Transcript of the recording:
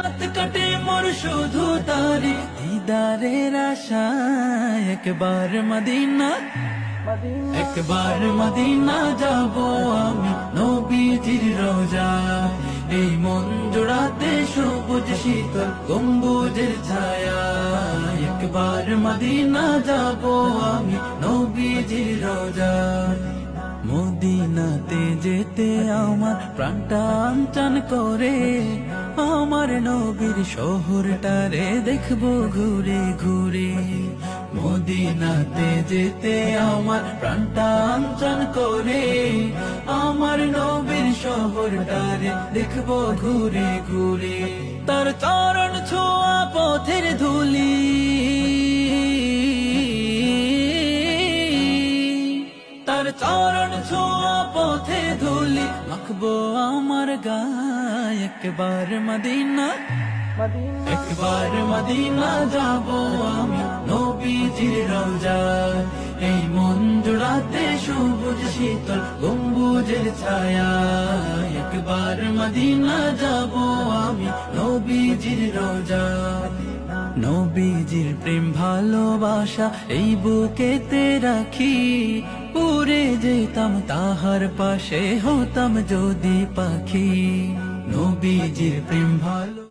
রাত কাটে মোর শুধু তারে দিদারের আশায় একবার মদিনা একবার মদিনা যাব আমি নবীজির রোজা এই মন জোড়াতে সবুজ শীতল গম্বুজের ছায়া একবার মদিনা যাব আমি নবীজির রোজা মদিনাতে যেতে আমার প্রাণটা আনচান করে আমার নবীর শহরটারে দেখবো ঘুরে ঘুরে মদিনাতে যেতে আমার প্রাণটা আনচান করে আমার নবীর শহরটারে দেখবো ঘুরে ঘুরে তার চরণ ছোঁয়া পথের ধুলি তার চরণ ছোঁয়া পথে ধুলি মাখবো আমার গায় একবার মদিনা একবার মদিনা যাব আমি নবীজির রোজা এই মন জোড়াতে সবুজ শীতল গম্বুজের ছায়া একবার মদিনা যাব আমি নবীজির রোজা নবীজির প্রেম ভালোবাসা এই বুকেতে রাখি উড়ে যেতাম তাহার পাশে হতাম যদি পাখি নবীজির প্রেম ভালো